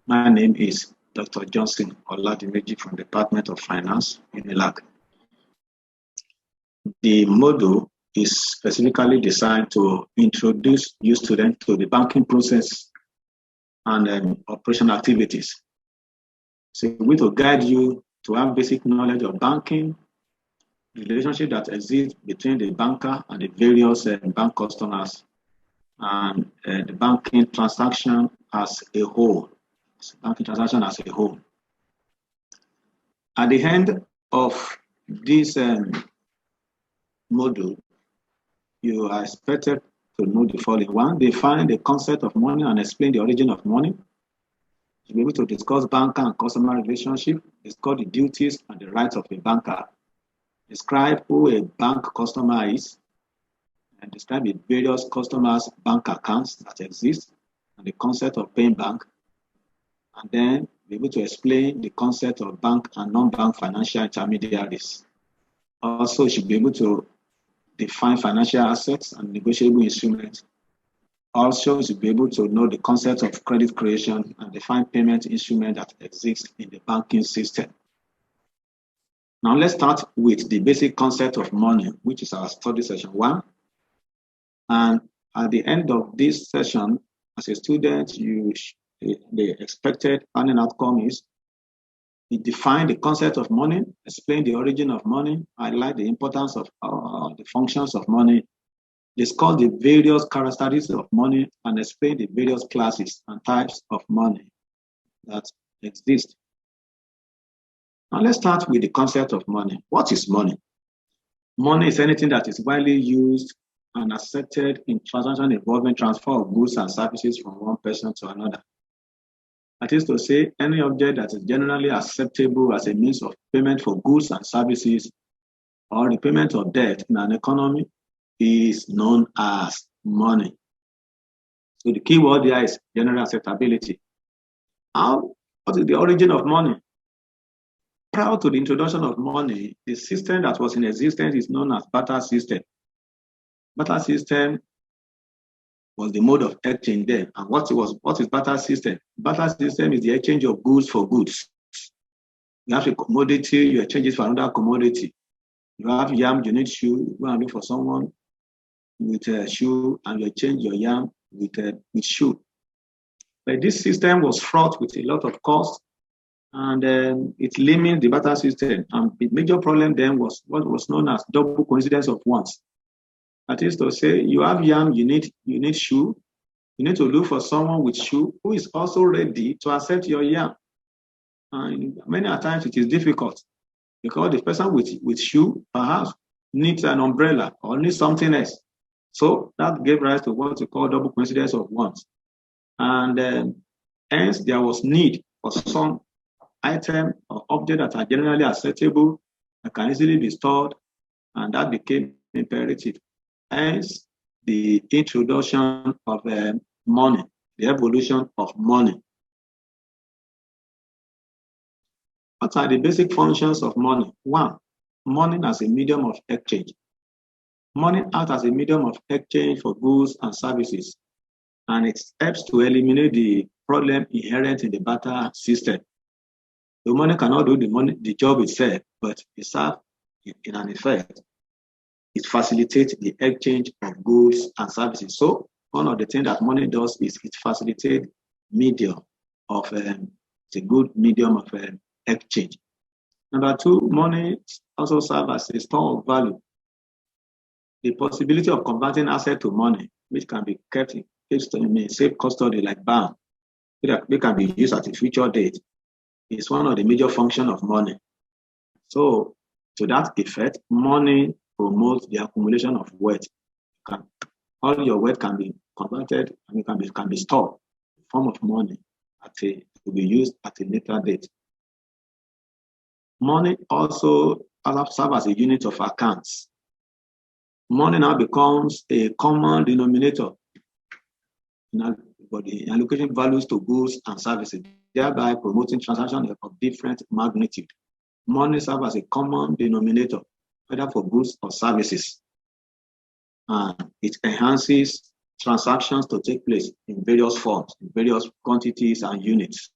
My name is Dr. Johnson Oladimeji from the Department of Finance, UNILAG. The module is specifically designed to introduce new students to the banking process and operational activities. So we will guide you to have basic knowledge of banking, the relationship that exists between the banker and the various bank customers, and the banking transaction as a whole. Banking transaction as a whole. At the end of this module, you are expected to know the following. One, define the concept of money and explain the origin of money. You'll be able to discuss banker and customer relationship, discuss the duties and the rights of a banker, describe who a bank customer is, and describe the various customers' bank accounts that exist, and the concept of paying bank, and then be able to explain the concept of bank and non-bank financial intermediaries. Also, you should be able to define financial assets and negotiable instruments. Also, you should be able to know the concept of credit creation and define payment instruments that exist in the banking system. Now, let's start with the basic concept of money, which is our study session 1. And at the end of this session, as a student, the expected learning outcome is you define the concept of money, explain the origin of money, highlight the importance of the functions of money, discuss the various characteristics of money, and explain the various classes and types of money that exist. Now let's start with the concept of money. What is money? Money is anything that is widely used and accepted in transaction involving transfer of goods and services from one person to another. That is to say, any object that is generally acceptable as a means of payment for goods and services or the payment of debt in an economy is known as money. So the key word here is general acceptability. What is the origin of money? Prior to the introduction of money, the system that was in existence is known as barter system. Barter system was the mode of exchange then. And what is barter system? Barter system is the exchange of goods for goods. You have a commodity, you exchange it for another commodity. You have yam, you need shoe, you go and look for someone with a shoe and you exchange your yam with shoe. But this system was fraught with a lot of cost and it limits the barter system. And the major problem then was what was known as double coincidence of wants. That is to say, you have yam, you need shoe. You need to look for someone with shoe who is also ready to accept your yam. And many times it is difficult because the person with shoe perhaps needs an umbrella or needs something else. So that gave rise to what we call double coincidence of wants. And hence there was need for some item or object that are generally acceptable, that can easily be stored, and that became imperative. Hence, the introduction of money, the evolution of money. What are the basic functions of money? 1, money as a medium of exchange. Money acts as a medium of exchange for goods and services, and it helps to eliminate the problem inherent in the barter system. The money cannot do the job itself, but it serves in an effect. It facilitates the exchange of goods and services. So one of the things that money does is it facilitates medium of it's a good medium of exchange. Number 2, money also serves as a store of value. The possibility of converting asset to money, which can be kept in safe custody like bank, they can be used at a future date, is one of the major functions of money. So to that effect, money promotes the accumulation of wealth. All your wealth can be converted and it can be stored in the form of money to be used at a later date. Money also serves as a unit of accounts. Money now becomes a common denominator for the allocation values to goods and services, thereby promoting transactions of different magnitude. money serves as a common denominator, whether for goods or services. And it enhances transactions to take place in various forms, in various quantities and units.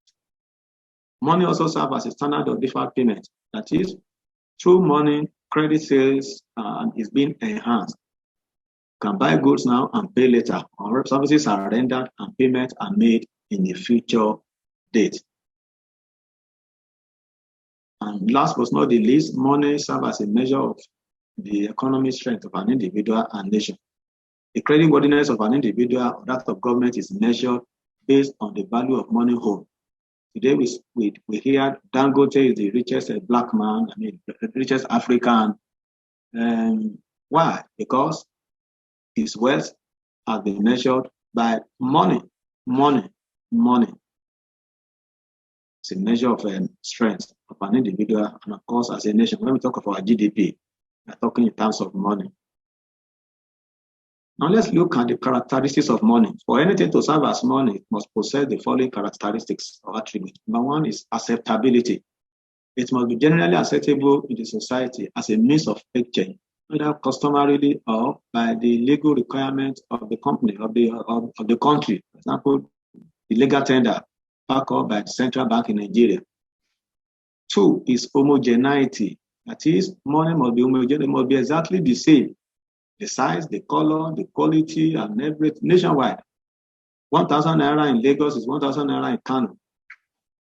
Money also serves as a standard of deferred payment. That is, through money, credit sales is being enhanced. You can buy goods now and pay later, or services are rendered and payments are made in the future date. And last but not the least, money serves as a measure of the economic strength of an individual and nation. The creditworthiness of an individual or that of government is measured based on the value of money hold. Today we hear Dangote is the richest black man, the richest African. Why? Because his wealth has been measured by money. It's a measure of strength of an individual and of course as a nation. When we talk of our GDP, we're talking in terms of money. Now let's look at the characteristics of money. For anything to serve as money, it must possess the following characteristics or attributes. Number one is acceptability. It must be generally acceptable in the society as a means of exchange, whether customarily or by the legal requirements of the company, of the country. For example, the legal tender backed up by the central bank in Nigeria. Two is homogeneity. That is, money must be homogeneous, it must be exactly the same. The size, the color, the quality, and everything nationwide. 1,000 naira in Lagos is 1,000 naira in Kano.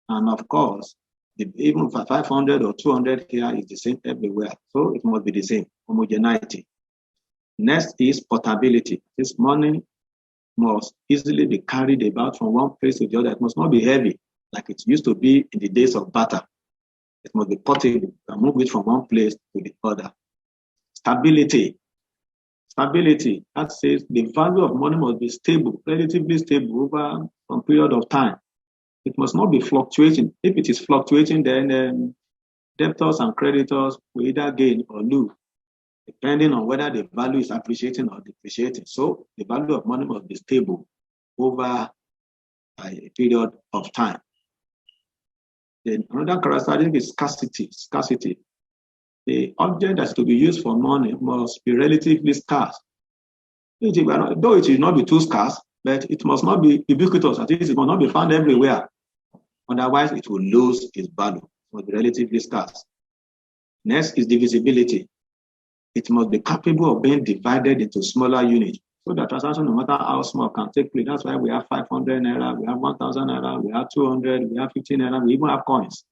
And of course, even for 500 or 200 here is the same everywhere. So it must be the same, homogeneity. Next is portability. This money must easily be carried about from one place to the other. It must not be heavy like it used to be in the days of barter. It must be portable. You can move it from one place to the other. Stability. Stability, that says the value of money must be stable, relatively stable over some period of time. It must not be fluctuating. If it is fluctuating, then debtors and creditors will either gain or lose, depending on whether the value is appreciating or depreciating. So the value of money must be stable over a period of time. Then another characteristic is scarcity. Scarcity. The object that's to be used for money must be relatively scarce. Though it will not be too scarce, but it must not be ubiquitous. At least it must not be found everywhere. Otherwise, it will lose its value. It must be relatively scarce. Next is divisibility. It must be capable of being divided into smaller units so that transaction, no matter how small, can take place. That's why we have 500 naira, we have 1,000 naira, we have 200, we have 15 naira, we even have coins.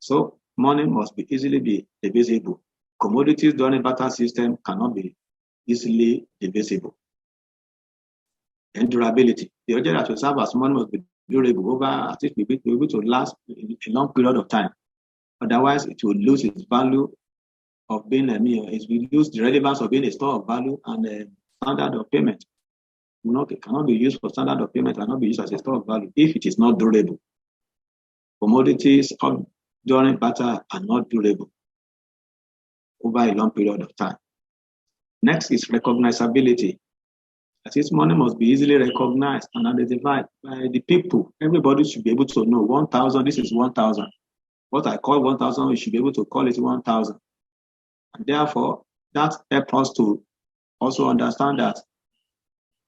So money must be easily divisible. Commodities during a barter system cannot be easily divisible. And durability. The object that will serve as money must be durable over, at least be able to last a long period of time. Otherwise, it will lose its value of being it will lose the relevance of being a store of value and a standard of payment. It cannot be used for standard of payment, cannot be used as a store of value if it is not durable. Commodities during barter are not durable over a long period of time. Next is recognizability. That is, money must be easily recognized and identified by the people. Everybody should be able to know 1,000, this is 1,000. What I call 1,000, you should be able to call it 1,000. And therefore, that helps us to also understand that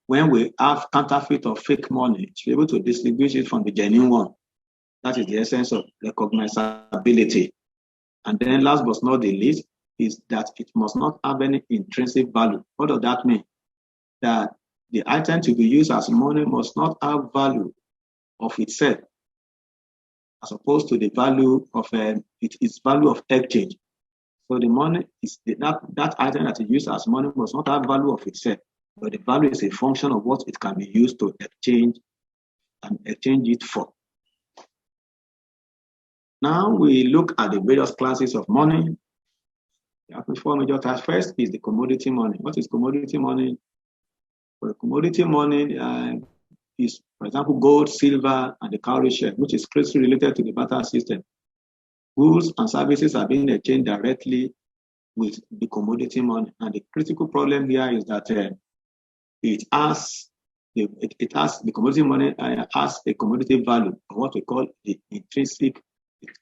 when we have counterfeit or fake money, to be able to distinguish it from the genuine one. That is the essence of recognizability. And then last but not the least is that it must not have any intrinsic value. What does that mean? That the item to be used as money must not have value of itself, as opposed to the value of its value of exchange. So the money is that item that is used as money must not have value of itself, but the value is a function of what it can be used to exchange and exchange it for. Now we look at the various classes of money. There are four major types. First is the commodity money. What is commodity money? Well, commodity money is, for example, gold, silver, and the cowrie share, which is closely related to the barter system. Goods and services are being exchanged directly with the commodity money. And the critical problem here is that the commodity money has a commodity value, or what we call the intrinsic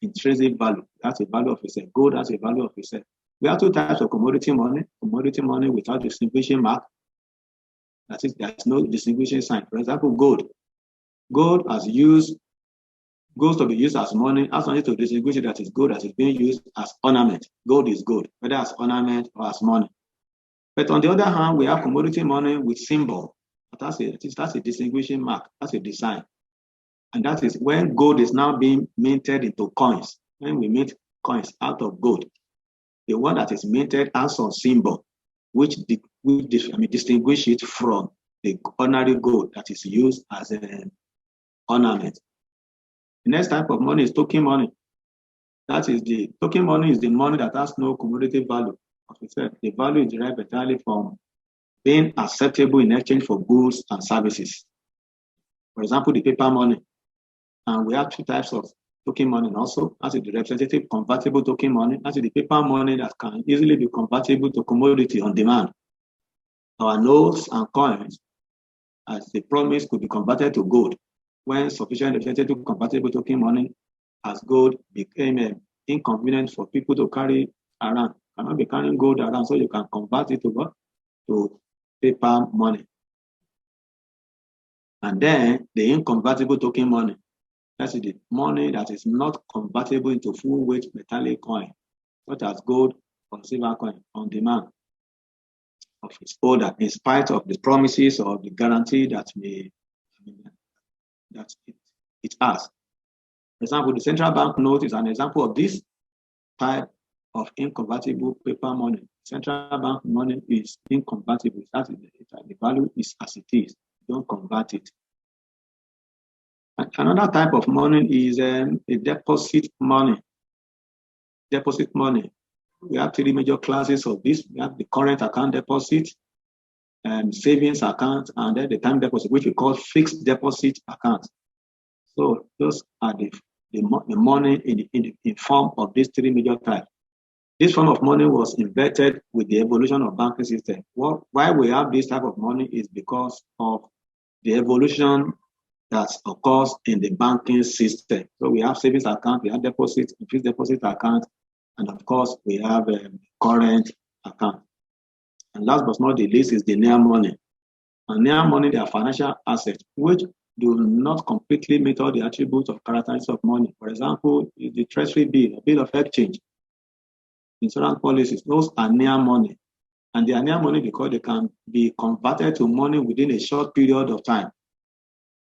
intrinsic value. That's a value of itself. Gold has a value of itself. We have two types of commodity money. Commodity money without distinguishing mark. That is, there's no distinguishing sign. For example, gold. Gold goes to be used as money as only to distinguish it that is gold that is being used as ornament. Gold is gold, whether as ornament or as money. But on the other hand, we have commodity money with symbol. That's a distinguishing mark. That's a design. And that is when gold is now being minted into coins. When we mint coins out of gold, the one that is minted has some symbol, which distinguish it from the ordinary gold that is used as an ornament. The next type of money is token money. That is the token money is the money that has no commodity value. As we said, the value is derived entirely from being acceptable in exchange for goods and services. For example, the paper money. And we have two types of token money also. That's the representative convertible token money. That's the paper money that can easily be convertible to commodity on demand. Our notes and coins, as the promise, could be converted to gold when sufficient representative convertible token money as gold became inconvenient for people to carry around. You cannot be carrying gold around, so you can convert it to paper money. And then the inconvertible token money. That's the money that is not convertible into full weight metallic coin, such as gold or silver coin on demand of its holder, in spite of the promises or the guarantee that it has. For example, the central bank note is an example of this type of inconvertible paper money. Central bank money is inconvertible. That is the value is as it is. Don't convert it. Another type of money is a deposit money. Deposit money. We have three major classes of this. We have the current account deposit, savings account, and then the time deposit, which we call fixed deposit account. So those are the money in form of these three major types. This form of money was invented with the evolution of banking system. Why we have this type of money is because of the evolution that occurs in the banking system. So we have savings account, we have deposit, fixed deposit account, and of course we have current account. And last but not the least is the near money. And near money, they are financial assets which do not completely meet all the attributes of characteristics of money. For example, the treasury bill, a bill of exchange, insurance policies, those are near money. And they are near money because they can be converted to money within a short period of time.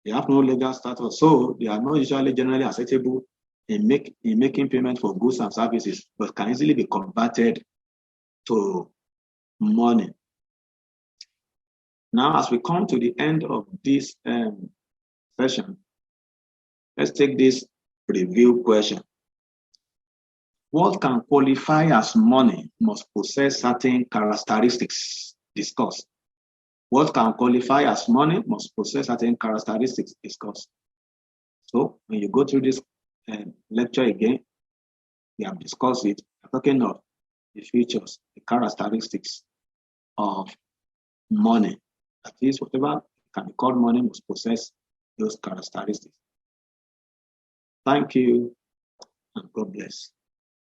They have no legal status, so they are not usually generally acceptable in making payment for goods and services, but can easily be converted to money. Now, as we come to the end of this session, let's take this review question. What can qualify as money must possess certain characteristics discussed. What can qualify as money must possess certain characteristics discussed. So when you go through this lecture again, we have discussed it. We're talking of the features, the characteristics of money. That is, whatever can be called money must possess those characteristics. Thank you, and God bless.